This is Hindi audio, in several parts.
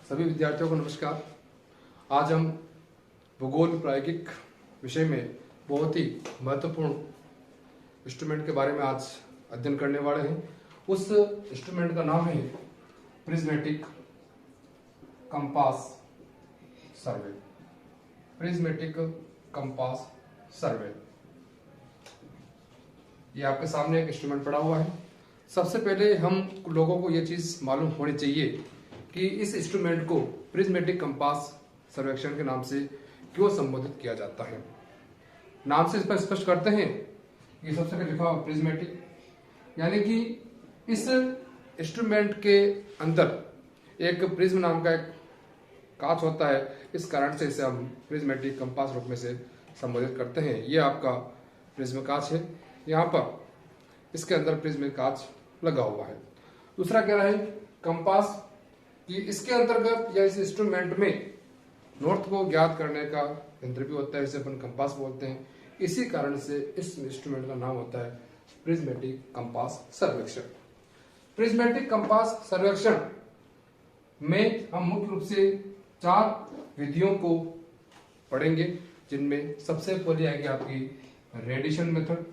सभी विद्यार्थियों को नमस्कार। आज हम भूगोल प्रायोगिक विषय में बहुत ही महत्वपूर्ण इंस्ट्रूमेंट के बारे में आज अध्ययन करने वाले हैं। उस इंस्ट्रूमेंट का नाम है प्रिज्मेटिक कंपास सर्वे। प्रिज्मेटिक कंपास सर्वे, ये आपके सामने एक इंस्ट्रूमेंट पड़ा हुआ है। सबसे पहले हम लोगों को ये चीज मालूम होनी चाहिए कि इस इंस्ट्रूमेंट को प्रिज्मेटिक कंपास सर्वेक्षण के नाम से क्यों संबोधित किया जाता है। नाम से स्पष्ट करते हैं। ये सबसे पहले लिखा हुआ प्रिज्मेटिक, यानी कि इस इंस्ट्रूमेंट के अंदर एक प्रिज्म नाम का एक कांच होता है। इस कारण से इसे हम प्रिज्मेटिक कंपास रूप में से संबोधित करते हैं। ये आपका प्रिज्म कांच है, यहाँ पर इसके अंदर प्रिज्म कांच लगा हुआ है। दूसरा क्या है कंपास, कि इसके अंतर्गत या इस इंस्ट्रूमेंट में नॉर्थ को ज्ञात करने का यंत्र भी होता है, इसे अपन कंपास बोलते हैं। इसी कारण से इस इंस्ट्रूमेंट का नाम होता है प्रिज्मेटिक कंपास सर्वेक्षण। प्रिज्मेटिक कंपास सर्वेक्षण में हम मुख्य रूप से 4 विधियों को पढ़ेंगे, जिनमें सबसे पहले आएगी आपकी रेडिएशन मेथड,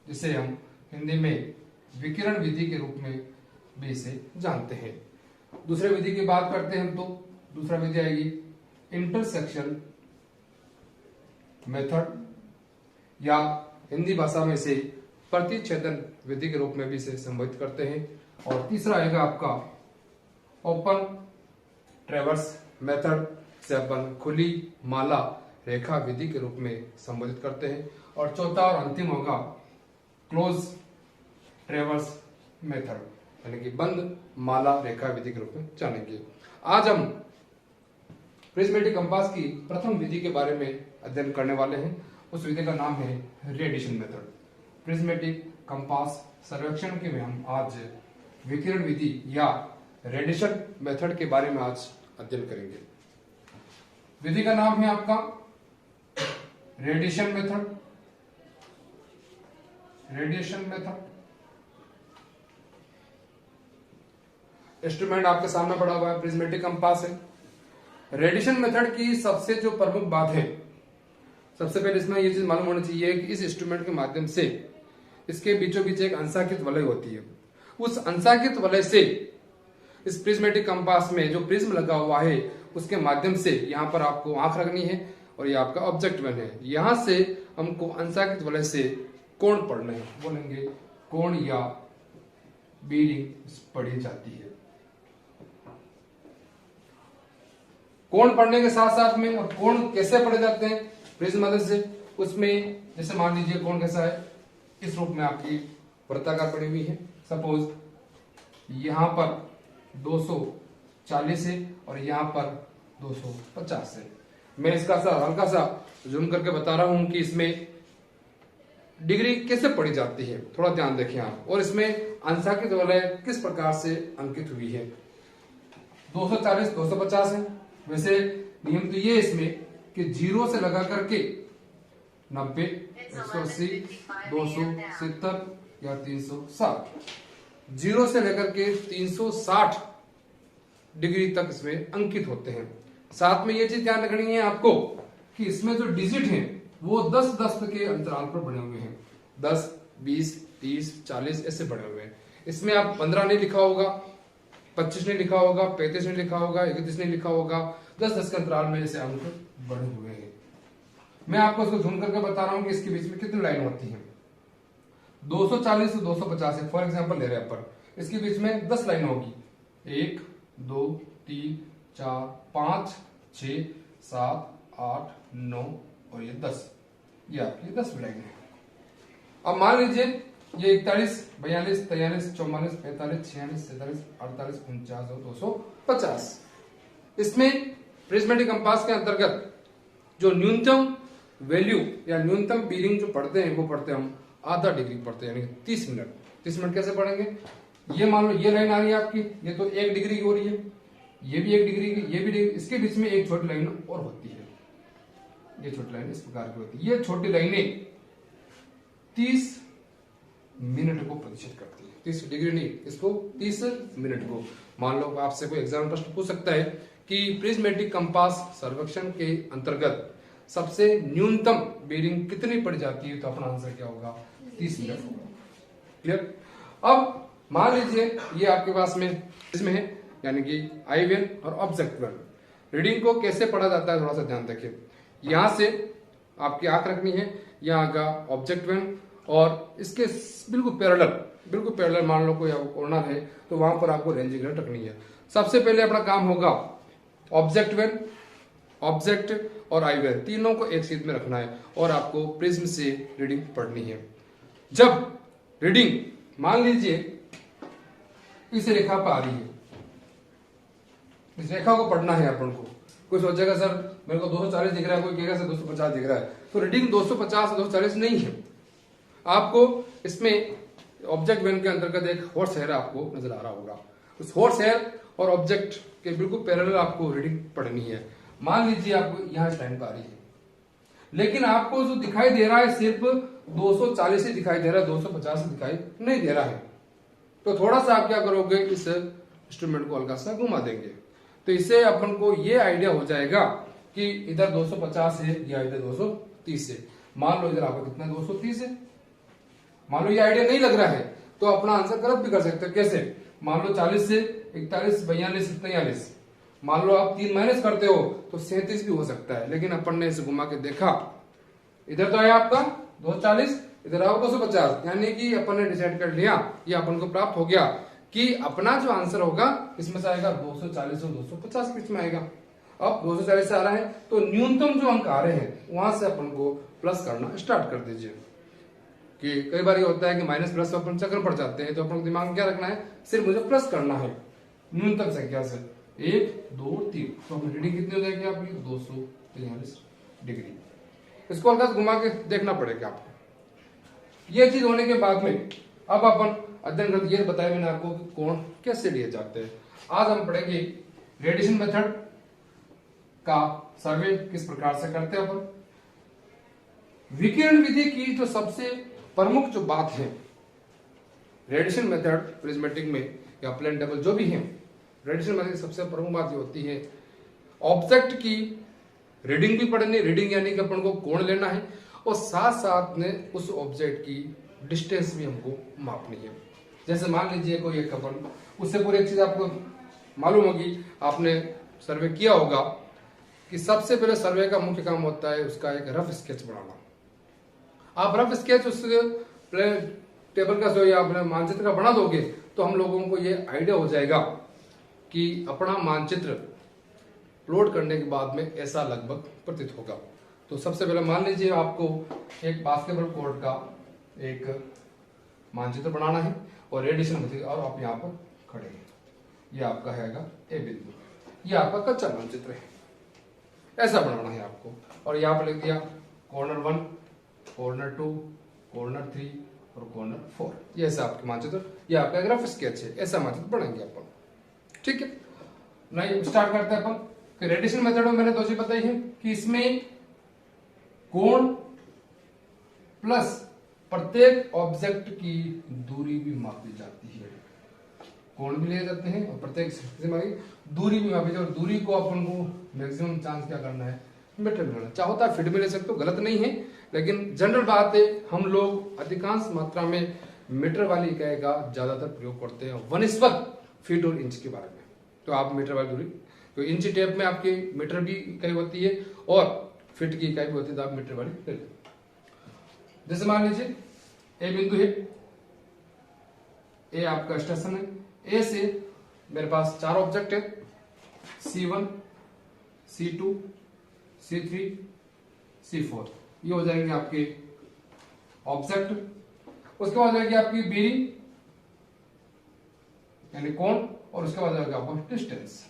जिसे हम हिंदी में विकिरण विधि के रूप में भी इसे जानते हैं। दूसरे विधि की बात करते हैं हम तो दूसरा विधि आएगी इंटरसेक्शन मेथड, या हिंदी भाषा में इसे प्रतिच्छेदन विधि के रूप में भी इसे संबोधित करते हैं। और तीसरा आएगा आपका ओपन ट्रेवर्स मेथड, से अपन खुली माला रेखा विधि के रूप में संबोधित करते हैं। और चौथा और अंतिम होगा क्लोज ट्रेवर्स मेथड, यानी कि बंद माला रेखा विधि के रूप में जानेंगे। आज हम प्रिज्मेटिक कंपास की प्रथम विधि के बारे में अध्ययन करने वाले हैं। उस विधि का नाम है रेडिएशन मेथड। प्रिज्मेटिक कंपास सर्वेक्षण के में हम आज विकिरण विधि या रेडिएशन मेथड के बारे में आज अध्ययन करेंगे। विधि का नाम है आपका radiation method. Radiation method instrument आपके सामने पड़ा हुआ है, प्रिज्मेटिक कंपास है। रेडिएशन मेथड की सबसे जो प्रमुख बात है, सबसे पहले इसमें ये चीज मालूम होनी चाहिए कि इस इंस्ट्रूमेंट के माध्यम से इसके बीचों बीच एक अंशांकित वलय होती है। उस अंशांकित वलय से इस प्रिज्मेटिक कंपास में जो प्रिज्म लगा हुआ है उसके माध्यम से यहाँ पर आपको आंख रखनी है और ये आपका ऑब्जेक्ट वन है। यहां से हमको अंशांकित वलय से कोण पढ़ना है, बोलेंगे कोण या बीरिंग पढ़ी जाती है। कोण पढ़ने के साथ साथ में अब कोण कैसे पढ़े जाते हैं प्रिज्म मदद से, उसमें जैसे मान लीजिए कोण कैसा है, इस रूप में आपकी वृत्ताकार पड़ी हुई है। सपोज यहां पर 240 है और यहां पर 250 है। मैं इसका हल्का सा जूम करके बता रहा हूं कि इसमें डिग्री कैसे पढ़ी जाती है, थोड़ा ध्यान देखें आप। और इसमें अंशांकित वलय किस प्रकार से अंकित हुई है। 240 250 है। वैसे नियम तो ये इसमें कि 0 से लगा करके 90, 180, 270 या 360, 0 से लेकर के 360 डिग्री तक इसमें अंकित होते हैं। साथ में ये चीज ध्यान रखनी है आपको कि इसमें जो डिजिट हैं वो 10-10 के अंतराल पर बने हुए हैं। 10, 20, 30, 40 ऐसे बने हुए हैं। इसमें आप 15 नहीं लिखा होगा, 25 नहीं लिखा होगा, 35 नहीं लिखा होगा, 31 नहीं लिखा होगा। 10-10 के अंतराल में ऐसे अंक बने हुए हैं। मैं आपको इसको झूम करके बता रहा हूं कि इसके बीच में कितनी लाइन होती है। 240 से 250 है, फॉर एग्जाम्पल ले रहे हैं अपन। इसके बीच में 10 लाइन होगी, 1, 2, 3, 4, 5, 6, 7, 8, 9 और ये 10। ये आपकी 10 लाइन है। अब मान लीजिए ये 41, 42, 43, 44, 45, 46, 47, 48, 49 और 250। इसमें प्रिज्मेटिक कंपास के अंतर्गत जो न्यूनतम वैल्यू या न्यूनतम बीरिंग जो पढ़ते हैं वो पढ़ते हैं हम आधा डिग्री पढ़ते हैं, यानी 30 मिनट। 30 मिनट कैसे पढ़ेंगे, ये मान लो ये लाइन आ रही है आपकी, ये तो 1 डिग्री की हो रही है, ये भी 1 डिग्री की, ये भी डिग्री। इसके बीच में एक छोटी लाइन और होती है, ये छोटी लाइन इस प्रकार की होती है। ये छोटी लाइनें 30 मिनट को प्रतिशत करती है। 30 डिग्री नहीं, इसको 30 मिनट को। मान लो आपसे कोई एग्जाम प्रश्न पूछ सकता है कि प्रिज्मेटिक कंपास सर्वेक्षण के अंतर्गत सबसे न्यूनतम बेरिंग कितनी पड़ जाती है, तो अपना आंसर क्या होगा, 30 मिनट होगा। क्लियर। अब मान लीजिए ये आपके पास में इसमें है, यानी कि आई वेन और ऑब्जेक्ट वेन। रीडिंग को कैसे पढ़ा जाता है थोड़ा सा ध्यान रखिए। यहां से आपकी आंख रखनी है, यहाँ का ऑब्जेक्ट वेन, और इसके बिल्कुल पैरेलल मान लो कोई कॉर्नर है तो वहां पर आपको रेंज ग्रेड रखनी है। सबसे पहले अपना काम होगा ऑब्जेक्ट वेन, ऑब्जेक्ट और आई वेन तीनों को एक सीध में रखना है और आपको प्रिज्म से रीडिंग पढ़नी है। जब रीडिंग मान लीजिए इस रेखा पर आ रही है, इस रेखा को पढ़ना है अपन को। कोई सोचेगा सर मेरे को 240 दिख रहा है, कोई कहेगा सर 250 दिख रहा है, तो रीडिंग 250 240 नहीं है। आपको इसमें ऑब्जेक्ट वेन के अंतर्गत एक हॉर्स हेयर आपको नजर आ रहा होगा, उस हॉर्स हेयर और ऑब्जेक्ट के बिल्कुल पैरेलल आपको रीडिंग पढ़नी है। मान लीजिए आपको यहाँ इस लाइन पर आ रही है, लेकिन आपको जो दिखाई दे रहा है सिर्फ 240 ही दिखाई दे रहा है, 250 दिखाई नहीं दे रहा है। तो थोड़ा सा आप क्या करोगे, इस इंस्ट्रूमेंट को हल्का सा घुमा देंगे, तो इससे अपन को ये आइडिया हो जाएगा कि इधर 250 है या इधर 230 है। मान लो इधर आपका कितना 230 है, मान लो ये आइडिया नहीं लग रहा है तो अपना आंसर गलत भी कर सकते हो। कैसे, मान लो 40 से 41 42 43, मान लो आप 3 माइनस करते हो तो 37 भी हो सकता है, लेकिन अपन ने इसे घुमा के देखा, इधर तो आया आपका 240, इधर आओ 250, यानी कि अपन ने डिसाइड कर लिया, ये अपन को प्राप्त हो गया कि अपना जो आंसर होगा इसमें से आएगा 240 और 250 के बीच में आएगा। अब 240 से आ रहा है तो न्यूनतम जो अंक आ रहे हैं वहां से अपन को प्लस करना स्टार्ट कर दीजिए। कि कई बार ये होता है कि माइनस प्लस अपन चक्कर पड़ जाते हैं, तो अपन को दिमाग में क्या रखना है, सिर्फ मुझे प्लस करना है न्यूनतम संख्या से 1 2 3, तो अपनी रीडिंग कितनी हो जाएगी आपकी 243 डिग्री। इसको हल्का घुमा के देखना पड़ेगा आपको। ये चीज होने के बाद में अब अपन अध्ययन करते, ये बताया मैंने आपको कि कोण कैसे लिए जाते हैं। आज हम पढ़ेंगे रेडिएशन मेथड का सर्वे किस प्रकार से करते हैं अपन। विकिरण विधि की जो सबसे प्रमुख जो बात है रेडिएशन मेथड प्रिज्मेटिक में या प्लेन टेबल जो भी है, रेडिएशन मेथड की सबसे प्रमुख बात ये होती है ऑब्जेक्ट की रीडिंग भी पढ़नी, रीडिंग यानी कि अपन को कोण लेना है, और साथ साथ में उस ऑब्जेक्ट की डिस्टेंस भी हमको मापनी है। जैसे मान लीजिए कोई एक अपन, उससे पूरी एक चीज आपको मालूम होगी, आपने सर्वे किया होगा कि सबसे पहले सर्वे का मुख्य काम होता है उसका एक रफ स्केच बनाना। आप रफ स्केच उस प्लेन टेबल का जो या अपने मानचित्र का बना दोगे तो हम लोगों को ये आइडिया हो जाएगा कि अपना मानचित्र प्लॉट करने के बाद में ऐसा लगभग प्रतीत होगा। तो सबसे पहले मान लीजिए आपको एक बास्केटबॉल कोर्ट का एक मानचित्र बनाना है और रेडिएशन मेथड, और आप यहाँ पर खड़े हैं, ये आपका हैगा ए बिंदु, ये आपका कच्चा मानचित्र है, ऐसा बनाना है आपको। और यहाँ पर लिख दिया कॉर्नर 1, कॉर्नर 2, कॉर्नर 3 और कॉर्नर 4, ये ऐसा आपके मानचित्र, ये आपका एक रफ स्केच है, ऐसा मानचित्र बनाएंगे अपन। ठीक है, नहीं स्टार्ट करते हैं अपन। रेडिएशन मेथड में मैंने दो चीज बताई है कि इसमें कोण प्लस प्रत्येक ऑब्जेक्ट की दूरी भी मापी जाती है, कोण भी ले जाते हैं और प्रत्येक दूरी भी मापी जाती है। और दूरी को अपन को मैक्सिमम चांस क्या करना है, मीटर में लेना, चाहो तो फीट में ले सकते हो, गलत नहीं है, लेकिन जनरल बात है हम लोग अधिकांश मात्रा में मीटर वाली इकाई का ज्यादातर प्रयोग करते हैं, वनिस्पत फीट और इंच के बारे में। तो आप मीटर वाली दूरी, तो इंच टेप में आपकी मीटर भी इकाई होती है और फीट की इकाई भी होती है, तो आप मीटर वाली ले लें। जैसे मान लीजिए ए बिंदु है, ए आपका स्टेशन है, ए से मेरे पास 4 ऑब्जेक्ट है, C1 C2 C3 C4, ये हो जाएंगे आपके ऑब्जेक्ट। उसके बाद जाएगी आपकी बेरिंग यानी कोण, और उसके बाद जाएगा आपका डिस्टेंस।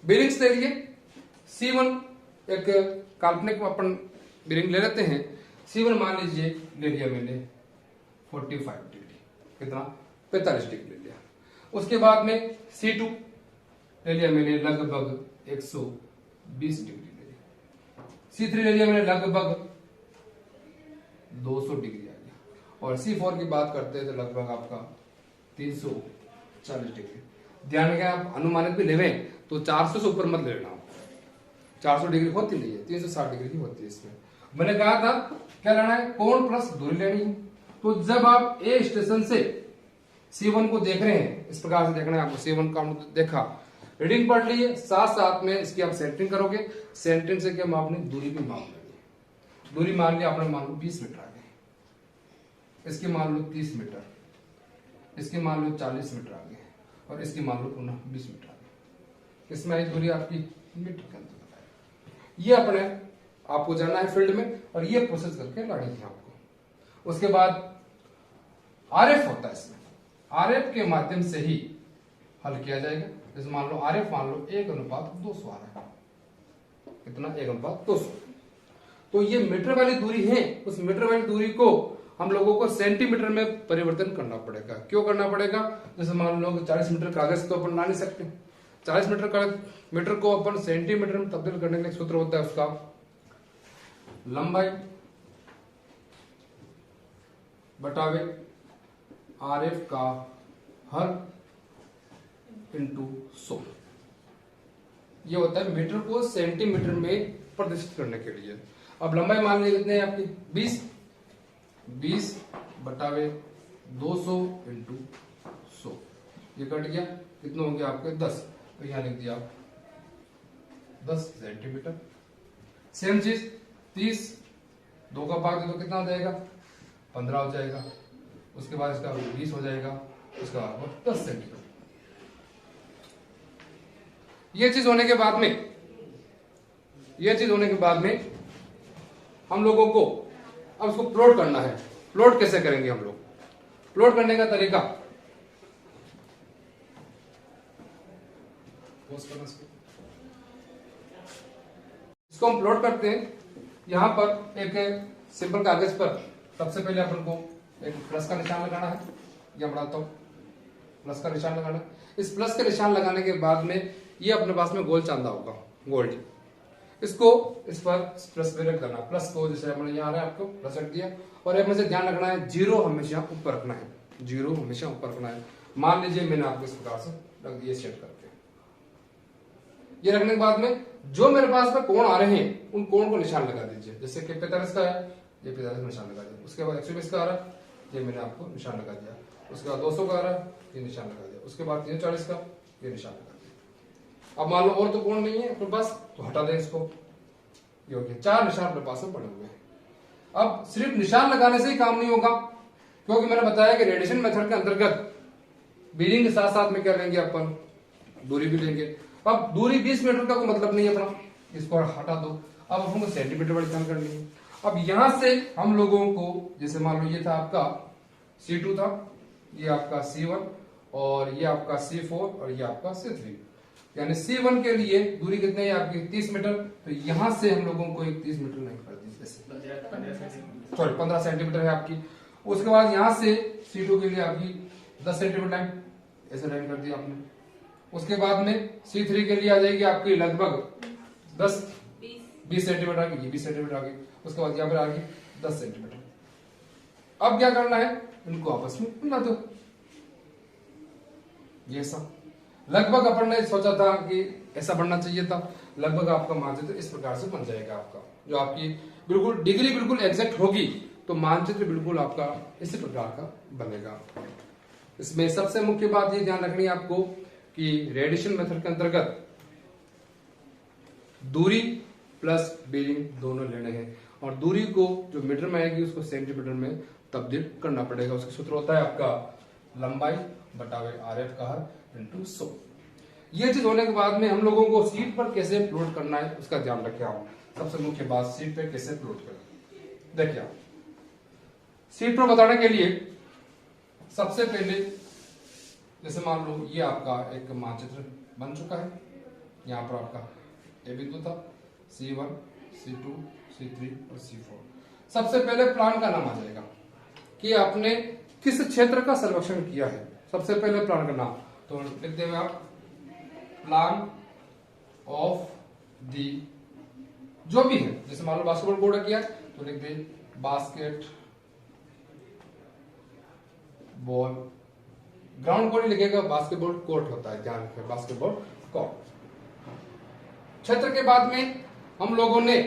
बेरिंग्स ले लिए, C1 एक काल्पनिक अपन बेरिंग ले लेते हैं, C1 मान लीजिए ले लिया मैंने 45 डिग्री, कितना 45 डिग्री ले लिया। उसके बाद में C2 ले लिया मैंने लगभग 120 डिग्री ले लिया। C3 ले लिया मैंने लगभग 200 डिग्री आ गया। और C4 की बात करते हैं तो लगभग आपका 340 डिग्री। ध्यान रखें, आप अनुमानित भी लेवें तो 400 से ऊपर मत ले लेना, 400 डिग्री होती नहीं है, 360 डिग्री की होती है इसमें। मैंने कहा था क्या लेना है, कोण प्लस दूरी लेनी है। तो जब आप ए स्टेशन से C1 को देख रहे हैं, इस प्रकार से देखना है आपको, C1 का देखा, रीडिंग पढ़ ली है, साथ साथ में इसकी आप सेंटरिंग करोगे, सेंटरिंग से क्या मापनी, दूरी भी माप लेंगे। दूरी मान लिया आपने, मान लो 20 मीटर आ गए, इसकी मान लो 30 मीटर, इसकी मान लो 40 मीटर आ गए, और इसकी मान लो पुनः 20 मीटर आ गए। इसमें आई दूरी आपकी मीटर के अंदर है। ये अपने आपको जाना है फील्ड में, और ये प्रोसेस करके लानी है आपको। उसके बाद आरएफ होता है इसमें, आरएफ के माध्यम से ही हल किया जाएगा। जैसे मान लो आरएफ मान लो 1:200 आ रहा है, कितना, 1:200। तो ये मीटर वाली दूरी है, उस मीटर वाली दूरी को हम लोगों को सेंटीमीटर में परिवर्तन करना पड़ेगा। क्यों करना पड़ेगा, जैसे मान लो 40 मीटर कागज तो अपन ला नहीं सकते, 40 मीटर को अपन सेंटीमीटर में तब्दील करने के लिए सूत्र होता है उसका, लंबाई बटावे आरएफ का हर इंटू 100। ये होता है मीटर को सेंटीमीटर में प्रदर्शित करने के लिए। अब लंबाई मान लीजिए कितने आपकी 20 बटावे 200 इंटू 100, ये कट गया, कितना हो गया आपके 10, तो यहां लिख दिया 10 सेंटीमीटर। सेम चीज 30, 2 का भाग दे तो कितना हो जाएगा, 15 हो जाएगा। उसके बाद इसका 20 हो जाएगा, उसका बाद 10 सेंटीमीटर। ये चीज होने के बाद में हम लोगों को अब उसको प्लॉट करना है। प्लॉट कैसे करेंगे हम लोग, प्लॉट करने का तरीका, इसको हम प्लॉट करते हैं। यहां पर एक सिंपल कागज पर सबसे पहले अपन को एक प्लस का निशान लगाना है, या बढ़ाता हूं, प्लस का निशान लगाना है। इस प्लस का निशान लगाने के बाद में ये अपने पास में गोल चांदा होगा, गोल्ड, इसको इस पर प्लस पे रख देना। प्लस को जैसे हमने यहाँ आपको प्लस रख दिया, और एक में से ध्यान रखना है, जीरो हमेशा ऊपर रखना है, जीरो हमेशा ऊपर रखना है। मान लीजिए मैंने आपको इस प्रकार से रख दिया सेट करके। ये रखने के बाद में जो मेरे पास में कोण आ रहे हैं उन कोण को निशान लगा दीजिए। जैसे कि 45 का है, ये 45 निशान लगा दिया। उसके बाद 120 का आ रहा है, ये मैंने आपको निशान लगा दिया। उसके बाद 200 का आ रहा है, ये निशान लगा दिया। उसके बाद 340 का, ये निशान लगा दिया। अब मान लो और तो कोण नहीं है अपने पास, तो हटा दें इसको। ये हो गया, 4 निशान अपने पास में पड़े हुए हैं। अब सिर्फ निशान लगाने से ही काम नहीं होगा, क्योंकि मैंने बताया कि रेडिएशन मेथड के अंतर्गत बीरिंग के साथ साथ में क्या लेंगे अपन, दूरी भी लेंगे। अब दूरी 20 मीटर का कोई मतलब नहीं है अपना, इसको हटा दो। अब हमको सेंटीमीटर वाली काम करनी है। अब यहां से हम लोगों को, जैसे मान लो ये था आपका C2 था, ये आपका C1, और ये आपका C4, और ये आपका C3। यानी C1 के लिए दूरी कितनी है आपकी 30 मीटर, तो यहां से हम लोगों को एक 30 मीटर लाइन कर दी, सॉरी 15 सेंटीमीटर है आपकी। उसके बाद यहां से C2 के लिए आपकी 10 सेंटीमीटर लाइन ऐसे लाइन कर दी आपने। उसके बाद में C3 के लिए आ जाएगी आपकी लगभग 20 सेंटीमीटर आ गई, 20 सेंटीमीटर आ गई। उसके बाद यहाँ पर आ गई 10 सेंटीमीटर। अब क्या करना है, इनको आपस में मिला दो। ये सब लगभग अपन ने सोचा था कि ऐसा बनना चाहिए था। लगभग आपका मानचित्र इस प्रकार से बन जाएगा आपका, जो आपकी बिल्कुल डिग्री बिल्कुल एग्जैक्ट होगी तो मानचित्र बिल्कुल आपका इसी प्रकार का बनेगा। इसमें सबसे मुख्य बात ये ध्यान रखनी है आपको कि रेडिएशन मेथड के अंतर्गत दूरी प्लस बीरिंग दोनों लेने हैं, और दूरी को जो मीटर में आएगी उसको सेंटीमीटर में तब्दील करना पड़ेगा। उसका सूत्र होता है आपका लंबाई बटावे आरएफ का हर इंटू 100। ये चीज होने के बाद में हम लोगों को सीट पर कैसे प्लॉट करना है उसका ध्यान रखें आप। सबसे मुख्य बात, सीट पे कैसे प्लॉट करें। देखिए आप सीट पर बताने के लिए सबसे पहले जैसे मान लो ये आपका एक मानचित्र बन चुका है। यहाँ पर आपका ए बिंदु था, C1, C2, C3 और C4। सबसे पहले प्लान का नाम आ जाएगा कि आपने किस क्षेत्र का सर्वेक्षण किया है। सबसे पहले प्लान का नाम तो लिख देंगे आप, प्लान ऑफ दी जो भी है। जैसे मान लो बास्केटबॉल बोर्ड किया तो लिख दे बास्केट बॉल, ग्राउंड कोर्ट लिखेगा, बास्केटबॉल कोर्ट होता है, ध्यान रखें, बास्केटबॉल कोर्ट। क्षेत्र के बाद में हम लोगों ने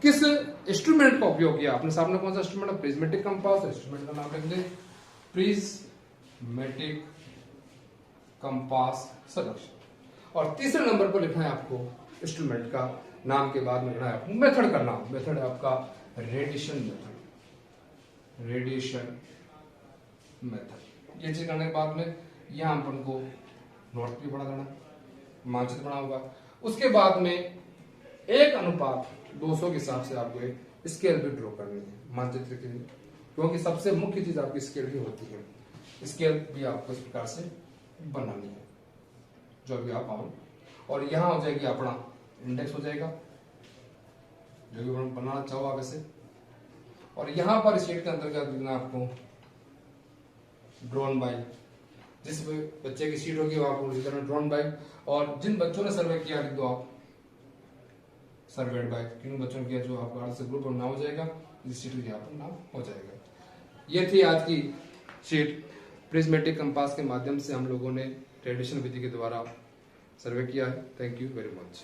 किस इंस्ट्रूमेंट का उपयोग किया? अपने सामने कौन सा इंस्ट्रूमेंट है? Prismatic compass. इंस्ट्रूमेंट का नाम लिख दे, प्रिज्मेटिक कंपास सॉल्यूशन। और तीसरे नंबर पर लिखना है आपको इंस्ट्रूमेंट का नाम के बाद में लिखना है आपको मेथड का नाम। मेथड है आपका रेडिएशन मेथड, रेडिएशन मेथड। ये चीज करने के बाद में यहां अपन को नोट भी बना देना, मानचित्र बना होगा। उसके बाद में 1:200 के हिसाब से आपको एक स्केल भी ड्रॉ करनी है मानचित्र के लिए, क्योंकि सबसे मुख्य चीज आपकी स्केल भी होती है। स्केल भी आपको इस प्रकार से बनानी है, जो भी आप आओ। और यहां हो जाएगी अपना इंडेक्स हो जाएगा, जो भी बनाना चाहो आप ऐसे। और यहां पर शीट के अंतर्गत लिखना आपको ड्रोन बाय, जिस बच्चे की सीट होगी वो आपको उसी तरह ड्रोन बाय। और जिन बच्चों ने सर्वे किया लिख दो आप सर्वेड बाय, किन बच्चों ने किया, जो आपका से ग्रुप नाम हो जाएगा, इस सीट का यहाँ पर नाम हो जाएगा। ये थी आज की शीट। प्रिज्मेटिक कंपास के माध्यम से हम लोगों ने रेडिएशन विधि के द्वारा सर्वे किया है। Thank you very much.